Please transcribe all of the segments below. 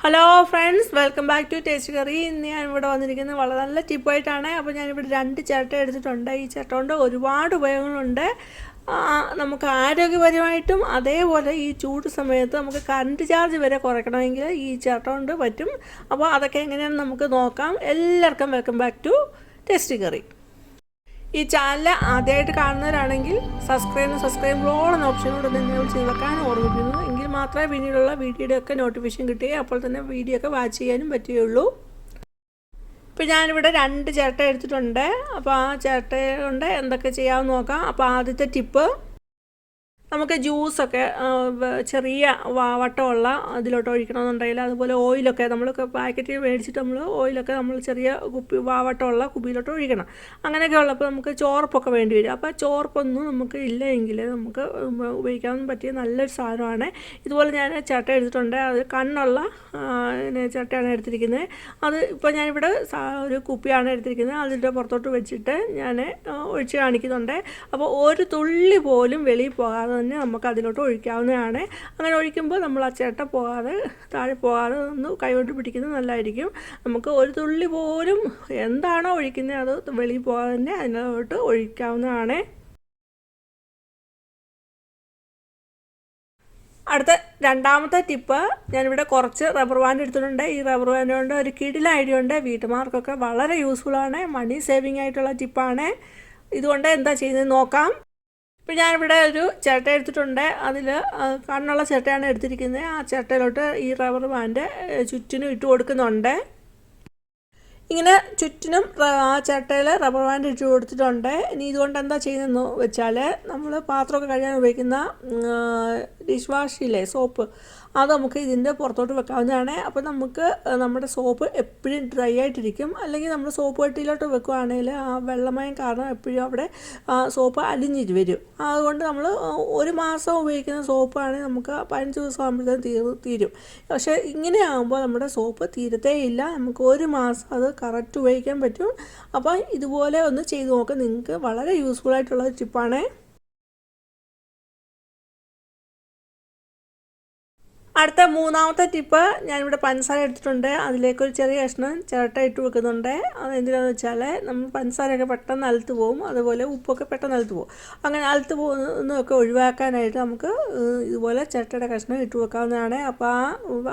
Hello friends, welcome back to Taste Curry. ഇന്ന് ഞാൻ ഇവിടെ വന്നിരിക്കുന്നത് വളരെ നല്ല ടിപ്പായിട്ടാണ്. അപ്പോൾ ഞാനിവിടെ 2 ചിരട്ട എടുത്തിട്ടുണ്ട്. ഈ ചിരട്ട കൊണ്ട് ഒരുപാട് ഉപയോഗങ്ങളുണ്ട്. നമുക്ക് ആരോഗ്യപരമായിട്ടും അതേപോലെ ഈ ചൂട് സമയത്ത് നമുക്ക് കറണ്ട് ചാർജ് വരെ കുറയ്ക്കണമെങ്കിൽ ഈ ചിരട്ട കൊണ്ട് പറ്റും. അപ്പോൾ അതൊക്കെ എങ്ങനെയാണെന്ന് നമുക്ക് നോക്കാം. എല്ലാവർക്കും വെൽക്കം ബാക്ക് ടു ടേസ്റ്റ് കറി. ഈ ചാനൽ ആദ്യമായിട്ട് കാണുന്നവരാണെങ്കിൽ സബ്സ്ക്രൈബ് റോൾ എന്ന ഓപ്ഷനോട് തന്നെ ചെയ്ത് വെക്കാൻ ഓർമ്മിപ്പിക്കുന്നു. എങ്കിൽ മാത്രമേ പിന്നീടുള്ള വീഡിയോയുടെ ഒക്കെ നോട്ടിഫിക്കേഷൻ കിട്ടുകയും അപ്പോൾ തന്നെ വീഡിയോ ഒക്കെ വാച്ച് ചെയ്യാനും പറ്റുകയുള്ളൂ. ഇപ്പോൾ ഞാനിവിടെ 2 ചിരട്ട എടുത്തിട്ടുണ്ട്. അപ്പോൾ ആ ചിരട്ട കൊണ്ട് എന്തൊക്കെ ചെയ്യാമെന്ന് നോക്കാം. അപ്പോൾ ആദ്യത്തെ ടിപ്പ്, നമുക്ക് ജ്യൂസൊക്കെ ചെറിയ വട്ടമുള്ള അതിലോട്ട് ഒഴിക്കണമെന്നുണ്ടെങ്കിൽ, അതുപോലെ ഓയിലൊക്കെ നമ്മൾ പാക്കറ്റിൽ മേടിച്ചിട്ട് നമ്മൾ ഓയിലൊക്കെ നമ്മൾ ചെറിയ വട്ടമുള്ള കുപ്പിയിലോട്ട് ഒഴിക്കണം. അങ്ങനെയൊക്കെ ഉള്ളപ്പോൾ നമുക്ക് ചോർപ്പൊക്കെ വേണ്ടി വരും. അപ്പോൾ ചോർപ്പൊന്നും നമുക്ക് ഇല്ലെങ്കിൽ നമുക്ക് ഉപയോഗിക്കാൻ പറ്റിയ നല്ലൊരു സാധനമാണ്. ഇതുപോലെ ഞാൻ ചട്ട എടുത്തിട്ടുണ്ട്. അത് കണ്ണുള്ള ചട്ടയാണ് എടുത്തിരിക്കുന്നത്. അത് ഇപ്പോൾ ഞാനിവിടെ ഒരു കുപ്പിയാണ് എടുത്തിരിക്കുന്നത്. അതിൻ്റെ പുറത്തോട്ട് വെച്ചിട്ട് ഞാൻ ഒഴിച്ച് കാണിക്കുന്നുണ്ട്. അപ്പോൾ ഒരു തുള്ളി പോലും വെളിയിൽ പോകാതെ തന്നെ നമുക്ക് അതിലോട്ട് ഒഴിക്കാവുന്നതാണ്. അങ്ങനെ ഒഴിക്കുമ്പോൾ നമ്മൾ ആ ചിരട്ട പോകാതെ താഴെ പോകാതെ ഒന്ന് കൈകൊണ്ട് പിടിക്കുന്നത് നല്ലതായിരിക്കും. നമുക്ക് ഒരു തുള്ളി പോലും എന്താണോ ഒഴിക്കുന്നത് അത് വെളിയിൽ പോകാതെ തന്നെ അതിനകത്തോട്ട് ഒഴിക്കാവുന്നതാണ്. അടുത്ത രണ്ടാമത്തെ ടിപ്പ്, ഞാനിവിടെ കുറച്ച് റബ്ബർ ബാൻഡ് എടുത്തിട്ടുണ്ട്. ഈ റബ്ബർ ബാൻഡ് കൊണ്ട് ഒരു കിടില ഐഡിയ ഉണ്ട്. വീട്ടുമാർക്കൊക്കെ വളരെ യൂസ്ഫുള്ളാണ്. മണി സേവിങ് ആയിട്ടുള്ള ടിപ്പാണ്. ഇതുകൊണ്ട് എന്താ ചെയ്യുന്നത് നോക്കാം. ഇപ്പോൾ ഞാനിവിടെ ഒരു ചിരട്ട എടുത്തിട്ടുണ്ട്. അതിൽ കണ്ണുള്ള ചിരട്ടയാണ് എടുത്തിരിക്കുന്നത്. ആ ചിരട്ടയിലോട്ട് ഈ റബ്ബർ ബാൻഡ് ചുറ്റിനും ഇട്ട് കൊടുക്കുന്നുണ്ട്. ഇങ്ങനെ ചുറ്റിനും ആ ചിരട്ടയിൽ റബ്ബർ ബാൻഡ് ഇട്ട് കൊടുത്തിട്ടുണ്ട്. ഇനി ഇതുകൊണ്ട് എന്താ ചെയ്യുന്നതെന്ന് വെച്ചാൽ, നമ്മൾ പാത്രമൊക്കെ കഴുകാൻ ഉപയോഗിക്കുന്ന ഡിഷ് വാഷില്ലേ, സോപ്പ്, അത് നമുക്ക് ഇതിൻ്റെ പുറത്തോട്ട് വെക്കാവുന്നതാണ്. അപ്പോൾ നമുക്ക് നമ്മുടെ സോപ്പ് എപ്പോഴും ഡ്രൈ ആയിട്ടിരിക്കും. അല്ലെങ്കിൽ നമ്മൾ സോപ്പ് പെട്ടിയിലോട്ട് വെക്കുകയാണെങ്കിൽ ആ വെള്ളമയം കാരണം എപ്പോഴും അവിടെ സോപ്പ് അലിഞ്ഞിട്ട് വരും. അതുകൊണ്ട് നമ്മൾ ഒരു മാസം ഉപയോഗിക്കുന്ന സോപ്പാണെങ്കിൽ നമുക്ക് 15 ദിവസം ആകുമ്പോഴത്തേക്കും തീരും. പക്ഷേ ഇങ്ങനെ ആകുമ്പോൾ നമ്മുടെ സോപ്പ് തീരത്തേ ഇല്ല. നമുക്ക് ഒരു മാസം അത് കറക്റ്റ് ഉപയോഗിക്കാൻ പറ്റും. അപ്പോൾ ഇതുപോലെ ഒന്ന് ചെയ്ത് നോക്കുക. നിങ്ങൾക്ക് വളരെ യൂസ്ഫുൾ ആയിട്ടുള്ള ടിപ്പാണ്. അടുത്ത മൂന്നാമത്തെ ടിപ്പ്, ഞാനിവിടെ പഞ്ചസാര എടുത്തിട്ടുണ്ട്. അതിലേക്കൊരു ചെറിയ കഷ്ണം ചിരട്ട ഇട്ട് വെക്കുന്നുണ്ട്. അതെന്തിനാണെന്ന് വെച്ചാൽ, നമ്മൾ പഞ്ചസാരയൊക്കെ പെട്ടെന്ന് അലുത്ത് പോകും, അതുപോലെ ഉപ്പൊക്കെ പെട്ടെന്ന് അലുത്ത് പോകും. അങ്ങനെ അലുത്ത് പോകുന്നതൊക്കെ ഒഴിവാക്കാനായിട്ട് നമുക്ക് ഇതുപോലെ ചിരട്ടയുടെ കഷ്ണം ഇട്ട് വെക്കാവുന്നതാണ്. അപ്പോൾ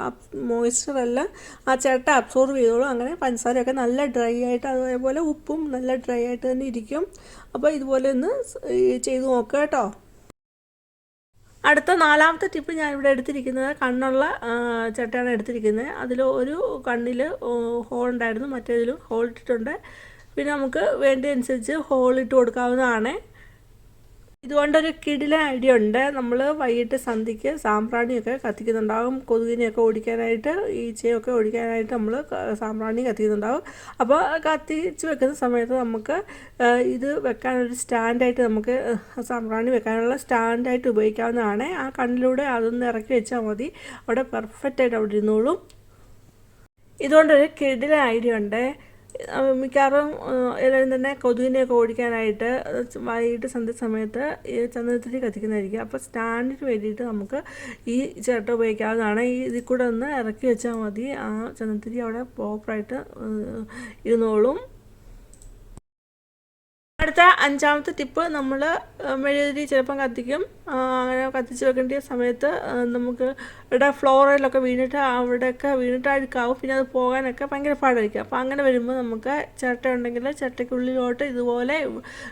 ആ മോയ്സ്ചറെല്ലാം ആ ചിരട്ട അബ്സോർവ് ചെയ്തോളും. അങ്ങനെ പഞ്ചസാരയൊക്കെ നല്ല ഡ്രൈ ആയിട്ട്, അതേപോലെ ഉപ്പും നല്ല ഡ്രൈ ആയിട്ട് തന്നെ ഇരിക്കും. അപ്പോൾ ഇതുപോലെ ഒന്ന് ചെയ്ത് നോക്കുക കേട്ടോ. അടുത്ത നാലാമത്തെ ടിപ്പ്, ഞാനിവിടെ എടുത്തിരിക്കുന്നത് കണ്ണുള്ള ചട്ടയാണ് എടുത്തിരിക്കുന്നത്. അതിൽ ഒരു കണ്ണിൽ ഹോൾ ഉണ്ടായിരുന്നു, മറ്റേതിലും ഹോൾ ഇട്ടിട്ടുണ്ട്. പിന്നെ നമുക്ക് വേണ്ടിയനുസരിച്ച് ഹോൾ ഇട്ട് കൊടുക്കാവുന്നതാണ്. ഇതുകൊണ്ടൊരു കിടിലൻ ഐഡിയ ഉണ്ട്. നമ്മൾ വൈകിട്ട് സന്ധ്യയ്ക്ക് സാമ്പ്രാണിയൊക്കെ കത്തിക്കുന്നുണ്ടാകും. കൊതുകിനെയൊക്കെ ഓടിക്കാനായിട്ട്, ഈച്ചയൊക്കെ ഓടിക്കാനായിട്ട് നമ്മൾ സാമ്പ്രാണി കത്തിക്കുന്നുണ്ടാകും. അപ്പോൾ കത്തിച്ച് വെക്കുന്ന സമയത്ത് നമുക്ക് ഇത് വെക്കാനൊരു സ്റ്റാൻഡായിട്ട്, നമുക്ക് സാമ്പ്രാണി വെക്കാനുള്ള സ്റ്റാൻഡായിട്ട് ഉപയോഗിക്കാവുന്നതാണ്. ആ കണ്ണിലൂടെ അതൊന്ന് ഇറക്കി വെച്ചാൽ മതി. അവിടെ പെർഫെക്റ്റായിട്ട് അവിടെ ഇരുന്നോളും. ഇതുകൊണ്ടൊരു കിടിലൻ ഐഡിയ ഉണ്ട്. മിക്കവാറും എല്ലാവരും തന്നെ കൊതുകിനെയൊക്കെ ഓടിക്കാനായിട്ട് വൈകിട്ട് സന്ധ്യ സമയത്ത് ഈ ചന്ദനത്തിരി കത്തിക്കുന്നതായിരിക്കും. അപ്പോൾ സ്റ്റാൻഡിന് വേണ്ടിയിട്ട് നമുക്ക് ഈ ചിരട്ട ഉപയോഗിക്കാവുന്നതാണ്. ഈ ഇതിൽ കൂടെ ഒന്ന് ഇറക്കി വെച്ചാൽ മതി. ആ ചന്ദനത്തിരി അവിടെ പ്രോപ്പറായിട്ട് ഇരുന്നോളും. അടുത്ത അഞ്ചാമത്തെ ടിപ്പ്, നമ്മൾ മെഴുകുതിരി ചിലപ്പം കത്തിക്കും. അങ്ങനെ കത്തിച്ച് വെക്കേണ്ട സമയത്ത് നമുക്ക് ഇവിടെ ഫ്ലോറിലൊക്കെ വീണിട്ട് അവിടെയൊക്കെ വീണിട്ട് അഴുക്കാവും. പിന്നെ അത് പോകാനൊക്കെ ഭയങ്കര പാടായിരിക്കും. അപ്പോൾ അങ്ങനെ വരുമ്പോൾ നമുക്ക് ചിരട്ട ഉണ്ടെങ്കിൽ ചിരട്ടയ്ക്കുള്ളിലോട്ട് ഇതുപോലെ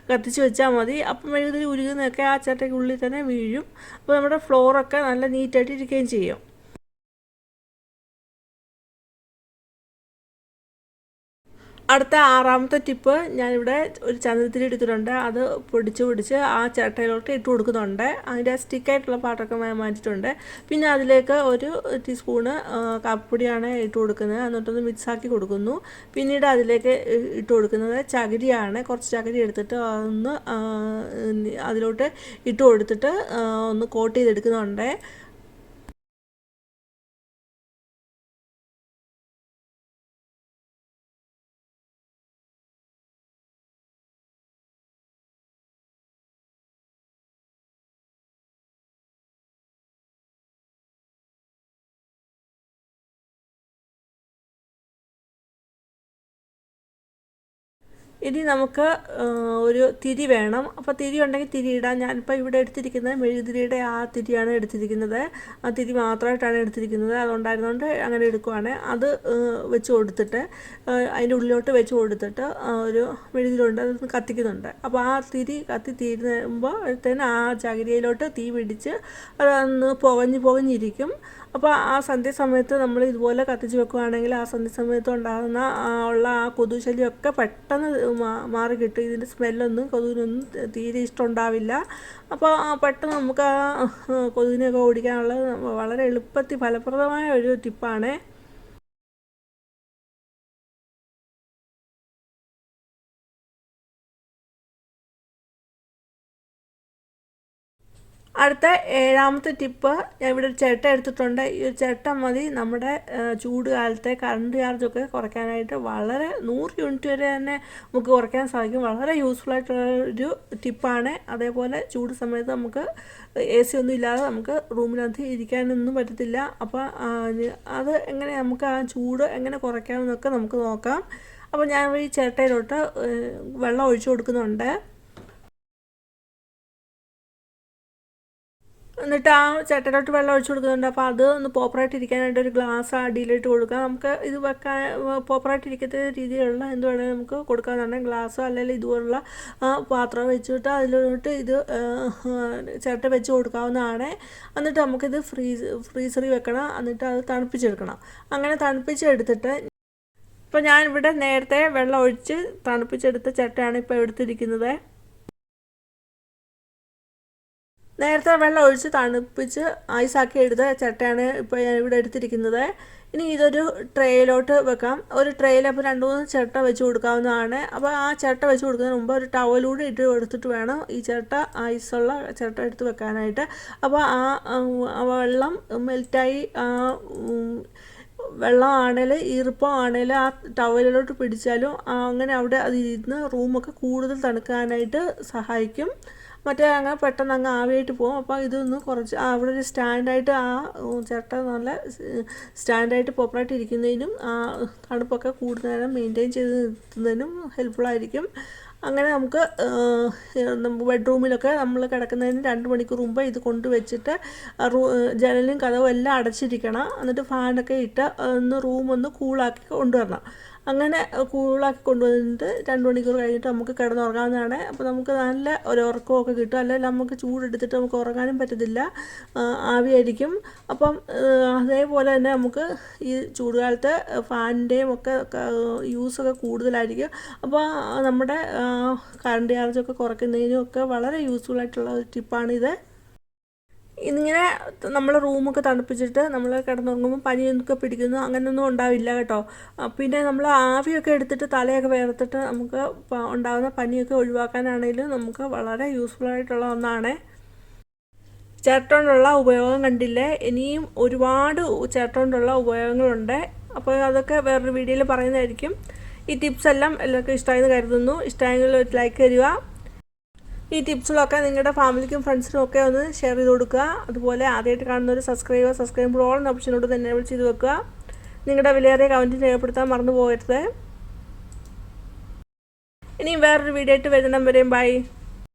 കത്തിച്ച് വെച്ചാൽ മതി. അപ്പം മെഴുകുതിരി ഉരുകുന്നതൊക്കെ ആ ചിരട്ടയ്ക്കുള്ളിൽ തന്നെ വീഴും. അപ്പോൾ നമ്മുടെ ഫ്ലോറൊക്കെ നല്ല നീറ്റായിട്ട് ഇരിക്കുകയും ചെയ്യും. അടുത്ത ആറാമത്തെ ടിപ്പ്, ഞാനിവിടെ ഒരു ചന്ദനത്തിരി എടുത്തിട്ടുണ്ട്. അത് പൊടിച്ച് ആ ചിരട്ടയിലോട്ട് ഇട്ട് കൊടുക്കുന്നുണ്ട്. അതിൻ്റെ സ്റ്റിക്കായിട്ടുള്ള പാട്ടൊക്കെ മാറ്റിയിട്ടുണ്ട്. പിന്നെ അതിലേക്ക് ഒരു ടീസ്പൂണ് കാപ്പിപ്പൊടിയാണ് ഇട്ട് കൊടുക്കുന്നത്. എന്നിട്ടൊന്ന് മിക്സാക്കി കൊടുക്കുന്നു. പിന്നീട് അതിലേക്ക് ഇട്ട് കൊടുക്കുന്നത് ചകിരിയാണ്. കുറച്ച് ചകിരി എടുത്തിട്ട് ഒന്ന് അതിലോട്ട് ഇട്ട് കൊടുത്തിട്ട് ഒന്ന് കോട്ട് ചെയ്തെടുക്കുന്നുണ്ട്. ഇനി നമുക്ക് ഒരു തിരി വേണം. അപ്പോൾ തിരി ഉണ്ടെങ്കിൽ തിരി ഇടാം. ഞാനിപ്പോൾ ഇവിടെ എടുത്തിരിക്കുന്നത് മെഴുകുതിരിയുടെ ആ തിരിയാണ് എടുത്തിരിക്കുന്നത്. ആ തിരി മാത്രമായിട്ടാണ് എടുത്തിരിക്കുന്നത്. അതുകൊണ്ടായിരുന്നുകൊണ്ട് അങ്ങനെ എടുക്കുവാണ്. അത് വെച്ച് കൊടുത്തിട്ട് അതിൻ്റെ ഉള്ളിലോട്ട് വെച്ച് കൊടുത്തിട്ട് ഒരു മെഴുകുതിരിയുണ്ട്, അത് കത്തിക്കുന്നുണ്ട്. അപ്പോൾ ആ തിരി കത്തി തീരുമ്പോഴത്തേന് ആ ചകിരിയിലോട്ട് തീ പിടിച്ച് അതൊന്ന് പുകഞ്ഞിരിക്കും. അപ്പോൾ ആ സന്ധ്യാസമയത്ത് നമ്മൾ ഇതുപോലെ കത്തിച്ച് വെക്കുകയാണെങ്കിൽ ആ സന്ധ്യാസമയത്ത് ഉണ്ടാകുന്ന ഉള്ള ആ കൊതുക് ശല്യമൊക്കെ പെട്ടെന്ന് മാറി കിട്ടും. ഇതിൻ്റെ സ്മെല്ലൊന്നും കൊതുകിനൊന്നും തീരെ ഇഷ്ടമുണ്ടാവില്ല. അപ്പോൾ പെട്ടെന്ന് നമുക്ക് ആ കൊതുകിനെയൊക്കെ ഓടിക്കാനുള്ള വളരെ എളുപ്പത്തിൽ ഫലപ്രദമായ ഒരു ടിപ്പാണ്. അടുത്ത 7ാമത്തെ ടിപ്പ്, ഞാൻ ഇവിടെ ഒരു ചിരട്ട എടുത്തിട്ടുണ്ട്. ഈ ഒരു ചിരട്ട മതി നമ്മുടെ ചൂട് കാലത്തെ കറണ്ട് ചാർജൊക്കെ കുറയ്ക്കാനായിട്ട്. വളരെ 100 യൂണിറ്റ് വരെ തന്നെ നമുക്ക് കുറയ്ക്കാൻ സാധിക്കും. വളരെ യൂസ്ഫുൾ ആയിട്ടുള്ള ഒരു ടിപ്പാണ്. അതേപോലെ ചൂട് സമയത്ത് നമുക്ക് AC ഒന്നും ഇല്ലാതെ നമുക്ക് റൂമിനകത്ത് ഇരിക്കാനൊന്നും പറ്റത്തില്ല. അപ്പോൾ അത് എങ്ങനെ നമുക്ക് ആ ചൂട് എങ്ങനെ കുറയ്ക്കാമെന്നൊക്കെ നമുക്ക് നോക്കാം. അപ്പോൾ ഞാൻ ഈ ചിരട്ടയിലോട്ട് വെള്ളം ഒഴിച്ചു കൊടുക്കുന്നുണ്ട്. എന്നിട്ട് ആ ചട്ടയിലോട്ട് വെള്ളം ഒഴിച്ചു കൊടുക്കുന്നുണ്ട്. അപ്പോൾ അത് ഒന്ന് പോപ്പറായിട്ട് ഇരിക്കാനായിട്ട് ഒരു ഗ്ലാസ് അടിയിലിട്ട് കൊടുക്കാം. നമുക്ക് ഇത് വെക്കാൻ പോപ്പറായിട്ട് ഇരിക്കത്ത രീതിയിലുള്ള എന്ത് വേണമെങ്കിൽ നമുക്ക് കൊടുക്കാമെന്നാണ്. ഗ്ലാസ്സോ അല്ലെങ്കിൽ ഇതുപോലുള്ള പാത്രം വെച്ചിട്ട് അതിലോട്ട് ഇത് ചിരട്ട വെച്ച് കൊടുക്കാവുന്നതാണ്. എന്നിട്ട് നമുക്കിത് ഫ്രീസറിൽ വെക്കണം. എന്നിട്ട് അത് തണുപ്പിച്ചെടുക്കണം. അങ്ങനെ തണുപ്പിച്ചെടുത്തിട്ട് ഇപ്പോൾ ഞാനിവിടെ നേരത്തെ വെള്ളം ഒഴിച്ച് തണുപ്പിച്ചെടുത്ത ചിരട്ടയാണ് ഇപ്പോൾ എടുത്തിരിക്കുന്നത്. നേരത്തെ വെള്ളം ഒഴിച്ച് തണുപ്പിച്ച് ഐസാക്കി എടുത്ത ചട്ടയാണ് ഇപ്പോൾ ഞാൻ ഇവിടെ എടുത്തിരിക്കുന്നത്. ഇനി ഇതൊരു ട്രേയിലോട്ട് വെക്കാം. ഒരു ട്രേയിൽ അപ്പോൾ 2-3 ചിരട്ട വെച്ച് കൊടുക്കാവുന്നതാണ്. അപ്പോൾ ആ ചിരട്ട വെച്ച് കൊടുക്കുന്നതിന് മുമ്പ് ഒരു ടവലൂടെ ഇട്ട് കൊടുത്തിട്ട് വേണം ഈ ചിരട്ട ഐസുള്ള ചിരട്ട എടുത്ത് വെക്കാനായിട്ട്. അപ്പോൾ ആ വെള്ളം മെൽറ്റായി വെള്ളമാണേൽ ഈർപ്പമാണേൽ ആ ടവലിലോട്ട് പിടിച്ചാലും അങ്ങനെ അവിടെ അതിരുന്ന് റൂമൊക്കെ കൂടുതൽ തണുക്കാനായിട്ട് സഹായിക്കും. മറ്റേ അങ്ങനെ പെട്ടെന്ന് അങ്ങ് ആവിയായിട്ട് പോകും. അപ്പോൾ ഇതൊന്ന് കുറച്ച് അവിടെ ഒരു സ്റ്റാൻഡായിട്ട് ആ ചിരട്ട നല്ല സ്റ്റാൻഡായിട്ട് പോപ്പറായിട്ട് ഇരിക്കുന്നതിനും ആ തണുപ്പൊക്കെ കൂടുതൽ നേരം മെയിൻറ്റെയിൻ ചെയ്ത് നിർത്തുന്നതിനും ഹെൽപ്ഫുള്ളായിരിക്കും. അങ്ങനെ നമുക്ക് ബെഡ്റൂമിലൊക്കെ നമ്മൾ കിടക്കുന്നതിന് 2 മണിക്കൂർ മുമ്പ് ഇത് കൊണ്ടുവച്ചിട്ട് ജനലും കതവും എല്ലാം അടച്ചിരിക്കണം. എന്നിട്ട് ഫാനൊക്കെ ഇട്ട് ഒന്ന് റൂമൊന്ന് കൂളാക്കി കൊണ്ടുവരണം. അങ്ങനെ കൂളാക്കി കൊണ്ടുവന്നിട്ട് 2 മണിക്കൂർ കഴിഞ്ഞിട്ട് നമുക്ക് കിടന്നുറങ്ങാവുന്നതാണ്. അപ്പോൾ നമുക്ക് നല്ല ഒരു ഉറക്കമൊക്കെ കിട്ടും. അല്ലെങ്കിൽ നമുക്ക് ചൂടെടുത്തിട്ട് നമുക്ക് ഉറങ്ങാനും പറ്റത്തില്ല, ആവിയായിരിക്കും. അപ്പം അതേപോലെ തന്നെ നമുക്ക് ഈ ചൂടുകാലത്ത് ഫാനിൻ്റെയും ഒക്കെ യൂസൊക്കെ കൂടുതലായിരിക്കും. അപ്പോൾ നമ്മുടെ കറണ്ട് ചാർജൊക്കെ കുറയ്ക്കുന്നതിനും ഒക്കെ വളരെ യൂസ്ഫുൾ ആയിട്ടുള്ള ഒരു ടിപ്പാണിത്. ഇതിങ്ങനെ നമ്മൾ റൂമൊക്കെ തണുപ്പിച്ചിട്ട് നമ്മൾ കിടന്നുറങ്ങുമ്പോൾ പനിയൊക്കെ പിടിക്കുന്നു അങ്ങനെയൊന്നും ഉണ്ടാവില്ല കേട്ടോ. പിന്നെ നമ്മൾ ആവിയൊക്കെ എടുത്തിട്ട് തലയൊക്കെ വേർത്തിട്ട് നമുക്ക് ഉണ്ടാകുന്ന പനിയൊക്കെ ഒഴിവാക്കാനാണെങ്കിലും നമുക്ക് വളരെ യൂസ്ഫുൾ ആയിട്ടുള്ള ഒന്നാണ്. ചിരട്ട കൊണ്ടുള്ള ഉപയോഗം കണ്ടില്ലേ? ഇനിയും ഒരുപാട് ചിരട്ട കൊണ്ടുള്ള ഉപയോഗങ്ങളുണ്ട്. അപ്പോൾ അതൊക്കെ വേറൊരു വീഡിയോയിൽ പറയുന്നതായിരിക്കും. ഈ ടിപ്സ് എല്ലാം എല്ലാവർക്കും ഇഷ്ടമായെന്ന് കരുതുന്നു. ഇഷ്ടമായെങ്കിൽ ഒരു ലൈക്ക് തരിക. ഈ ടിപ്സുകളൊക്കെ നിങ്ങളുടെ ഫാമിലിക്കും ഫ്രണ്ട്സിനും ഒക്കെ ഒന്ന് ഷെയർ ചെയ്ത് കൊടുക്കുക. അതുപോലെ ആദ്യമായിട്ട് കാണുന്നവർ സബ്സ്ക്രൈബ് ഓൾ എന്ന ഓപ്ഷനോട് തന്നെ ചെയ്ത് വെക്കുക. നിങ്ങളുടെ വിലയേറിയ കമൻറ്റ് രേഖപ്പെടുത്താൻ മറന്നു പോകരുത്. ഇനി വേറൊരു വീഡിയോ ആയിട്ട് വരുന്നിടം വരെയും ബൈ.